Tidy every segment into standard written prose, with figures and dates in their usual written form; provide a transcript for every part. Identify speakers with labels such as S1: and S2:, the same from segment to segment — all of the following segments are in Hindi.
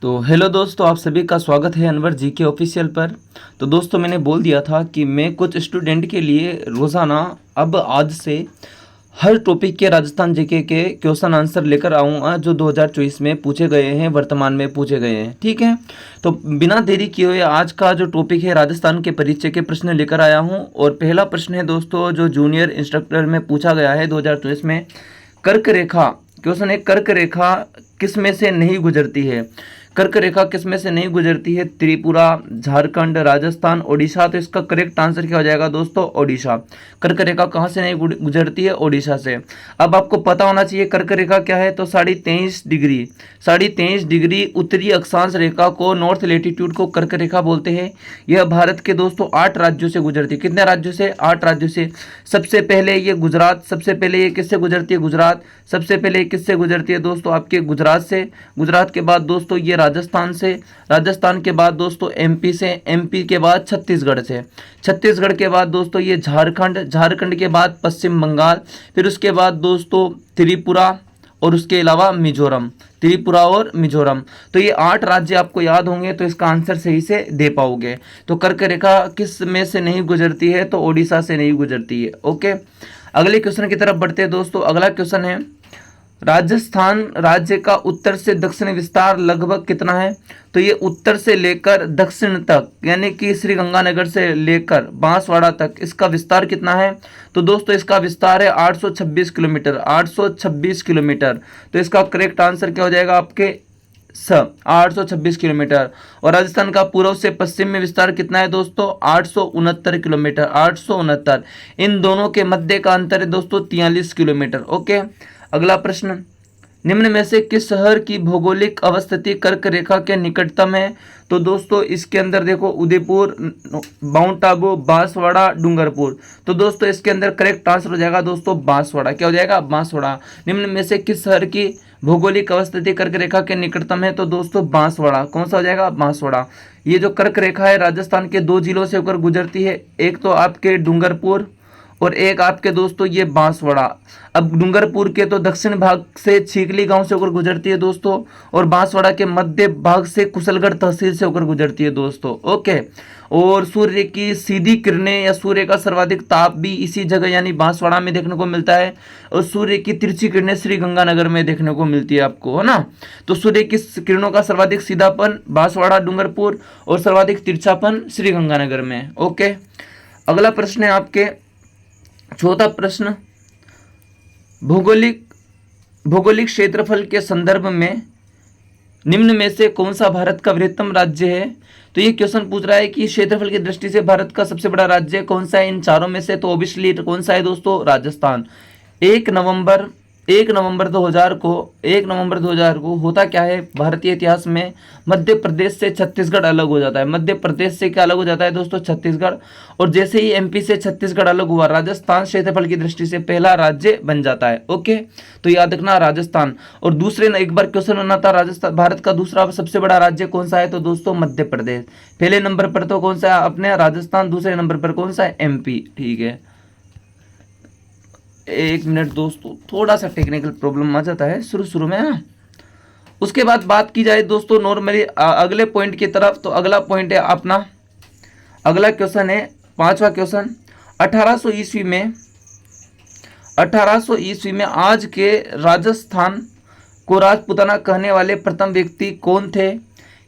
S1: तो हेलो दोस्तों, आप सभी का स्वागत है अनवर जी के ऑफिशियल पर। तो दोस्तों, मैंने बोल दिया था कि मैं कुछ स्टूडेंट के लिए रोज़ाना अब आज से हर टॉपिक के राजस्थान जीके के क्वेश्चन आंसर लेकर आऊँगा जो 2024 में पूछे गए हैं, वर्तमान में पूछे गए हैं। ठीक है, तो बिना देरी किए हुए आज का जो टॉपिक है राजस्थान के परिचय के प्रश्न लेकर आया हूँ। और पहला प्रश्न है दोस्तों जो जूनियर इंस्ट्रक्टर में पूछा गया है 2024 में। कर्क रेखा, क्वेश्चन है, कर्क रेखा किस में से नहीं गुजरती है? कर्क रेखा किस में से नहीं गुजरती है? त्रिपुरा, झारखंड, राजस्थान, ओडिशा। तो इसका करेक्ट आंसर क्या हो जाएगा दोस्तों? ओडिशा। कर्क रेखा कहाँ से नहीं गुजरती है? ओडिशा से। अब आपको पता होना चाहिए कर्क रेखा क्या है। तो 23.5 डिग्री, 23.5 डिग्री उत्तरी अक्षांश रेखा को, नॉर्थ लेटीट्यूड को कर्क रेखा बोलते हैं। यह भारत के दोस्तों 8 राज्यों से गुजरती है। कितने राज्यों से? 8 राज्यों से। सबसे पहले ये गुजरात, सबसे पहले ये किससे गुजरती है? गुजरात। सबसे पहले किससे गुजरती है दोस्तों? आपके गुजरात से। गुजरात के बाद दोस्तों ये राजस्थान से। राजस्थान के बाद दोस्तों एमपी से। एमपी के बाद छत्तीसगढ़ से। छत्तीसगढ़ के बाद दोस्तों ये झारखंड। झारखंड के बाद पश्चिम बंगाल। फिर उसके बाद दोस्तों त्रिपुरा और उसके अलावा मिजोरम। त्रिपुरा और मिजोरम। तो ये 8 राज्य आपको याद होंगे तो इसका आंसर सही से दे पाओगे। तो कर्क रेखा किस में से नहीं गुजरती है? तो ओडिशा से नहीं गुजरती है। ओके, अगले क्वेश्चन की तरफ बढ़ते हैं दोस्तों। अगला क्वेश्चन है, राजस्थान राज्य का उत्तर से दक्षिण विस्तार लगभग कितना है? तो ये उत्तर से लेकर दक्षिण तक, यानी कि श्री गंगानगर से लेकर बांसवाड़ा तक, इसका विस्तार कितना है? तो दोस्तों इसका विस्तार है 826 किलोमीटर। 826 किलोमीटर। तो इसका करेक्ट आंसर क्या हो जाएगा आपके? 826 किलोमीटर। और राजस्थान का पूर्व से पश्चिम में विस्तार कितना है दोस्तों? 869 किलोमीटर। 869। इन दोनों के मध्य का अंतर है दोस्तों 43 किलोमीटर। ओके, अगला प्रश्न, निम्न में से किस शहर की भौगोलिक अवस्थिति कर्क रेखा के निकटतम है? तो दोस्तों इसके अंदर देखो, उदयपुर, माउंट आबू, बांसवाड़ा, डूंगरपुर। तो दोस्तों इसके अंदर करेक्ट आंसर हो जाएगा दोस्तों बांसवाड़ा। क्या हो जाएगा? बांसवाड़ा। निम्न में से किस शहर की भौगोलिक अवस्थिति कर्क रेखा के निकटतम है? तो दोस्तों बांसवाड़ा। कौन सा हो जाएगा? बांसवाड़ा। ये जो कर्क रेखा है राजस्थान के 2 जिलों से होकर गुजरती है, एक तो आपके डूंगरपुर और एक आपके दोस्तों ये बांसवाड़ा। अब डूंगरपुर के तो दक्षिण भाग से छीकली गांव से होकर गुजरती है दोस्तों, और बांसवाड़ा के मध्य भाग से कुशलगढ़ तहसील से होकर गुजरती है दोस्तों। ओके, और सूर्य की सीधी किरणें या सूर्य का सर्वाधिक ताप भी इसी जगह यानी बांसवाड़ा में देखने को मिलता है, और सूर्य की तिरछी किरणें श्री गंगानगर में देखने को मिलती है आपको, है ना। तो सूर्य की किरणों का सर्वाधिक सीधापन बांसवाड़ा, डूंगरपुर, और सर्वाधिक तिरछापन श्री गंगानगर में। ओके, अगला प्रश्न है आपके चौथा प्रश्न, भौगोलिक क्षेत्रफल के संदर्भ में निम्न में से कौन सा भारत का बृहत्तम राज्य है? तो ये क्वेश्चन पूछ रहा है कि क्षेत्रफल की दृष्टि से भारत का सबसे बड़ा राज्य कौन सा है इन चारों में से? तो ऑब्वियसली कौन सा है दोस्तों? राजस्थान। 1 नवंबर 2000 को होता क्या है भारतीय इतिहास में? मध्य प्रदेश से छत्तीसगढ़ अलग हो जाता है। मध्य प्रदेश से क्या अलग हो जाता है दोस्तों? छत्तीसगढ़। और जैसे ही एमपी से छत्तीसगढ़ अलग हुआ, राजस्थान क्षेत्रफल की दृष्टि से पहला राज्य बन जाता है। ओके, तो याद रखना राजस्थान। और दूसरे एक बार क्वेश्चन बना था, राजस्थान भारत का दूसरा सबसे बड़ा राज्य कौन सा है? तो दोस्तों मध्य प्रदेश। पहले नंबर पर तो कौन सा है अपने? राजस्थान। दूसरे नंबर पर कौन सा है? एमपी। ठीक है, 1 मिनट दोस्तों, थोड़ा सा टेक्निकल प्रॉब्लम आ जाता है शुरू में, है ना। उसके बाद बात की जाए दोस्तों नॉर्मली अगले पॉइंट की तरफ, तो अगला पॉइंट है अपना, अगला क्वेश्चन है 5वां क्वेश्चन। 1800 ईस्वी में आज के राजस्थान को राजपुताना कहने वाले प्रथम व्यक्ति कौन थे?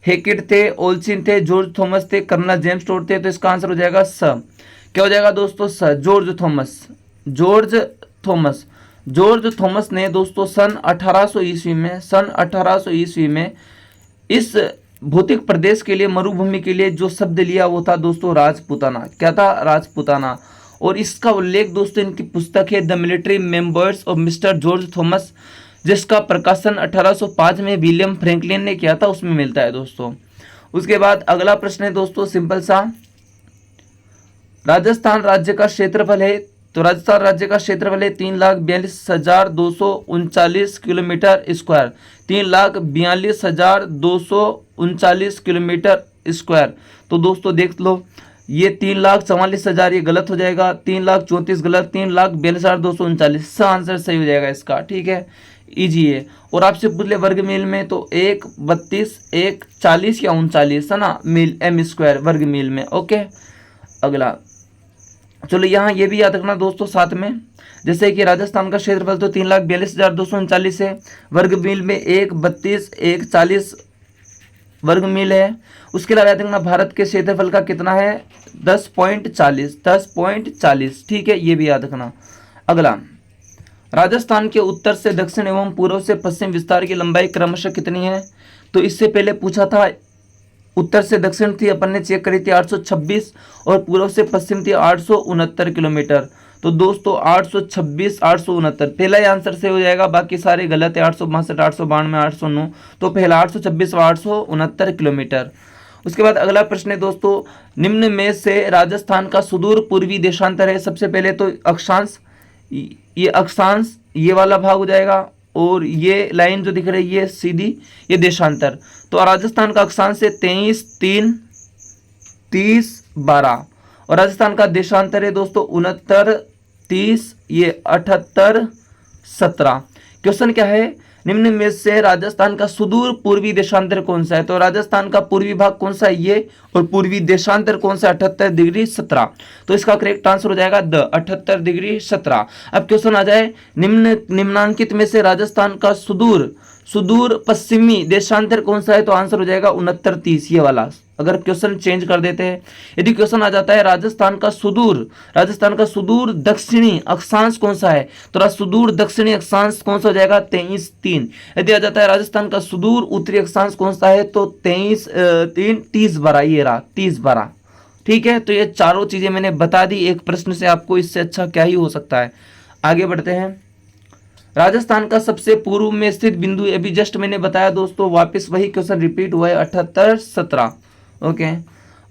S1: हेकेट थे, ओल्चिन थे, जॉर्ज थॉमस थे, कर्नल जेम्स टोड थे। तो इसका आंसर हो जाएगा स। क्या हो जाएगा दोस्तों? स, जॉर्ज थॉमस ने दोस्तों सन 1800 ईस्वी में इस भौतिक प्रदेश के लिए, मरुभूमि के लिए जो शब्द लिया वो था दोस्तों राजपुताना। क्या था? राजपुताना। और इसका उल्लेख दोस्तों इनकी पुस्तक है the military members of mister George Thomas, जिसका प्रकाशन 1805 में विलियम फ्रैंकलिन ने किया था, उसमें मिलता है दोस्तों। उसके बाद अगला प्रश्न है दोस्तों सिंपल सा, राजस्थान राज्य का क्षेत्रफल है, तो राजस्थान राज्य का क्षेत्रफल है 3,42,239 किलोमीटर स्क्वायर। 3,42,239 kilometre square. तो दोस्तों देख लो, ये 3,44,000 ये गलत हो जाएगा, 3,34,000 गलत, 3,42,239 आंसर सही हो जाएगा इसका। ठीक है, इजी है। और आपसे पूछ ले वर्ग मील में तो 1/32 1/40 या 39 है ना मील एम स्क्वायर वर्ग मील में। ओके अगला चलो यहाँ ये भी याद रखना दोस्तों साथ में, जैसे कि राजस्थान का क्षेत्रफल तो 3,42,239 है, वर्ग मील में 1/32 1/40 वर्ग मील है। उसके अलावा याद रखना भारत के क्षेत्रफल का कितना है 10.40 ठीक है, ये भी याद रखना। अगला राजस्थान के उत्तर से दक्षिण एवं पूर्व से पश्चिम विस्तार की लंबाई क्रमशः कितनी है? तो इससे पहले पूछा था उत्तर से दक्षिण थी, अपन ने चेक करी थी 826 और पूर्व से पश्चिम थी 869 किलोमीटर। तो दोस्तों 826 869 पहला ही आंसर से हो जाएगा, बाकी सारे गलत है 862 892 809। तो पहला 826 व 869 किलोमीटर। उसके बाद अगला प्रश्न है दोस्तों, निम्न में से राजस्थान का सुदूर पूर्वी देशांतर है। सबसे पहले तो अक्षांश, ये अक्षांश ये वाला भाग हो जाएगा और ये लाइन जो दिख रही है सीधी ये देशांतर। तो राजस्थान का अक्षांश है 23 3 30 12 और राजस्थान का देशांतर है दोस्तों 69 30 ये 78 17। क्वेश्चन क्या है, निम्न में से राजस्थान का सुदूर पूर्वी देशांतर कौन सा है? तो राजस्थान का पूर्वी भाग कौन सा है ये, और पूर्वी देशांतर कौन सा 78 डिग्री 17। तो इसका करेक्ट आंसर हो जाएगा 78 डिग्री 17। अब क्वेश्चन आ जाए, निम्नांकित में से राजस्थान का सुदूर पश्चिमी देशांतर कौन सा है? तो आंसर हो जाएगा 69 30 ये वाला। अगर क्वेश्चन चेंज कर देते हैं, यदि क्वेश्चन आ जाता है राजस्थान का सुदूर दक्षिणी अक्षांश कौन सा है? तो सुदूर दक्षिणी अक्षांश कौन सा हो जाएगा 23 3। यदि आ जाता है राजस्थान का सुदूर उत्तरी अक्षांश कौन सा है? तो 23 3 30 12 ये रहा 30 12। ठीक है, तो ये चारों चीजें मैंने बता दी एक प्रश्न से, आपको इससे अच्छा क्या ही हो सकता है। आगे बढ़ते हैं, राजस्थान का सबसे पूर्व में स्थित बिंदु, अभी जस्ट मैंने बताया दोस्तों, वापस वही क्वेश्चन रिपीट हुआ है 78 17। ओके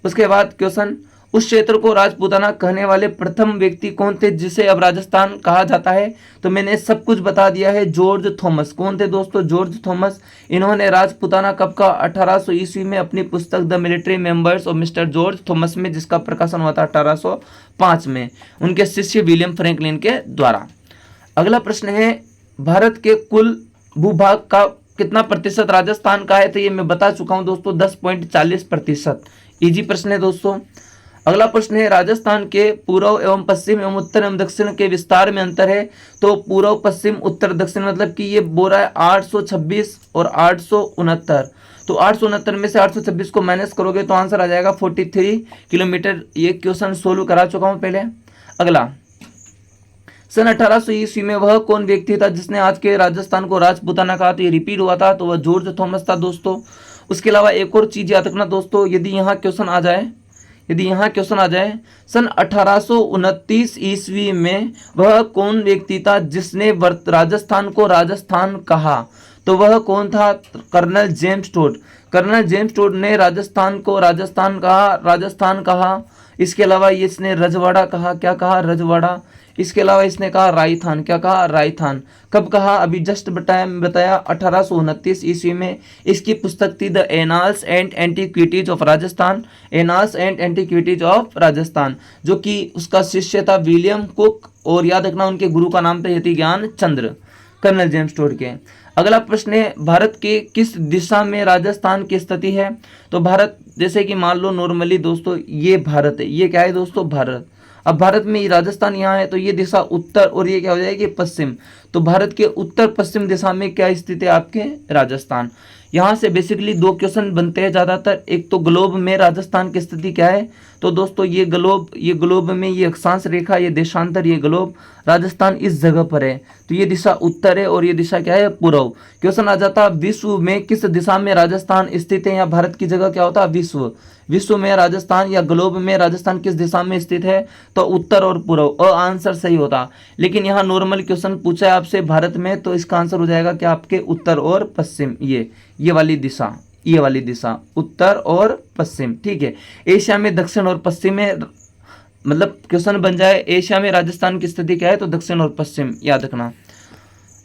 S1: उसके बाद क्वेश्चन, उस क्षेत्र को राजपूताना कहने वाले प्रथम व्यक्ति कौन थे जिसे अब राजस्थान कहा जाता है? तो मैंने सब कुछ बता दिया है, जॉर्ज थॉमस। कौन थे दोस्तों? George Thomas. इन्होंने राजपूताना कब का 1800 ईस्वी में अपनी पुस्तक the military members of mister George Thomas में, जिसका प्रकाशन हुआ था 1805 में, उनके शिष्य विलियम फ्रैंकलिन के द्वारा। अगला प्रश्न है, भारत के कुल भूभाग का कितना प्रतिशत राजस्थान का है? तो ये मैं बता चुका हूं दोस्तों 10.40%। इजी प्रश्न है दोस्तों। अगला प्रश्न है, राजस्थान के पूर्व एवं पश्चिम एवं उत्तर एवं दक्षिण के विस्तार में अंतर है। तो पूर्व पश्चिम उत्तर दक्षिण मतलब कि ये बोल रहा है 826 और 869। तो 869 में से 826 को माइनस करोगे तो आंसर आ जाएगा 43 किलोमीटर। ये क्वेश्चन सोल्व करा चुका हूं पहले। अगला, सन 1800 ईस्वी में वह कौन व्यक्ति था जिसने आज के राजस्थान को राजपूताना कहा? तो ये रिपीट हुआ था, तो वह जॉर्ज थॉमस था दोस्तों। उसके अलावा एक और चीज याद रखना दोस्तों, यदि यहाँ क्वेश्चन आ जाए सन 1829 ईस्वी में वह कौन व्यक्ति था जिसने राजस्थान को राजस्थान कहा? तो वह कौन था? Colonel James Tod. Colonel James Tod ने राजस्थान को राजस्थान कहा। इसके अलावा इसने रजवाड़ा कहा। क्या कहा? रजवाड़ा। इसके अलावा इसने कहा रायथान। क्या कहा? रायथान। कब कहा? अभी जस्ट बताया 1829 ईस्वी में। इसकी पुस्तक थी the annals and antiquities of Rajasthan, annals and antiquities of Rajasthan, जो कि उसका शिष्य था विलियम कुक, और याद रखना उनके गुरु का नाम थे यति ज्ञान चंद्र, कर्नल जेम्स टोड के। अगला प्रश्न है, भारत के किस दिशा में राजस्थान की स्थिति है? तो भारत, जैसे कि मान लो नॉर्मली दोस्तों ये भारत है, ये क्या है दोस्तों? भारत। अब भारत में राजस्थान यहाँ है तो ये दिशा उत्तर और ये क्या हो जाएगी? पश्चिम। तो भारत के उत्तर पश्चिम दिशा में क्या स्थित है आपके? राजस्थान। यहाँ से बेसिकली दो क्वेश्चन बनते हैं ज़्यादातर। एक तो ग्लोब में राजस्थान की स्थिति क्या है? तो दोस्तों ये ग्लोब में ये अक्षांश रेखा, ये देशांतर, ये ग्लोब, राजस्थान इस जगह पर है। तो ये दिशा उत्तर है और ये दिशा क्या है? पूर्व। क्वेश्चन आ जाता विश्व में किस दिशा में राजस्थान स्थित है? या भारत की जगह क्या होता? विश्व में राजस्थान या ग्लोब में राजस्थान किस दिशा में स्थित है? तो उत्तर और पूर्व। आंसर सही होता, लेकिन यहाँ नॉर्मल क्वेश्चन पूछा है आपसे भारत में, तो इसका आंसर हो जाएगा क्या आपके? उत्तर और पश्चिम। ये वाली दिशा उत्तर और पश्चिम। ठीक है, एशिया में दक्षिण और पश्चिम में, मतलब क्वेश्चन बन जाए एशिया में राजस्थान की स्थिति क्या है? तो दक्षिण और पश्चिम, याद रखना।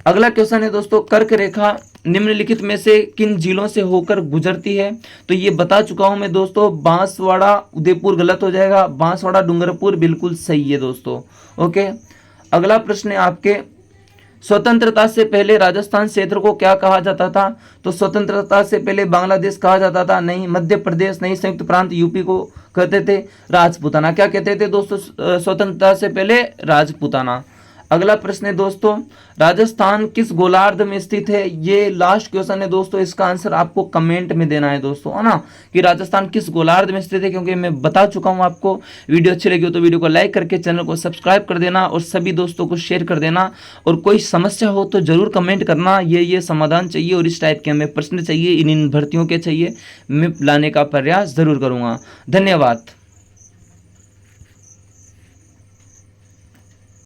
S1: अगला क्वेश्चन है दोस्तों, कर्क रेखा निम्नलिखित में से किन जिलों से होकर गुजरती है? तो ये बता चुका हूं मैं दोस्तों, बांसवाड़ा उदयपुर गलत हो जाएगा, बांसवाड़ा डूंगरपुर बिल्कुल सही है दोस्तों। ओके, अगला प्रश्न है आपके, स्वतंत्रता से पहले राजस्थान क्षेत्र को क्या कहा जाता था? तो स्वतंत्रता से पहले बांग्लादेश कहा जाता था? नहीं। मध्य प्रदेश नहीं। संयुक्त प्रांत यूपी को कहते थे राजपूताना। क्या कहते थे दोस्तों स्वतंत्रता से पहले? राजपूताना। अगला प्रश्न है दोस्तों, राजस्थान किस गोलार्ध में स्थित है? ये लास्ट क्वेश्चन है दोस्तों, इसका आंसर आपको कमेंट में देना है दोस्तों, है ना, कि राजस्थान किस गोलार्ध में स्थित है, क्योंकि मैं बता चुका हूं आपको। वीडियो अच्छी लगी हो तो वीडियो को लाइक करके चैनल को सब्सक्राइब कर देना और सभी दोस्तों को शेयर कर देना। और कोई समस्या हो तो जरूर कमेंट करना, ये समाधान चाहिए और इस टाइप के हमें प्रश्न चाहिए, इन भर्तियों के चाहिए, मैं लाने का प्रयास जरूर करूंगा। धन्यवाद।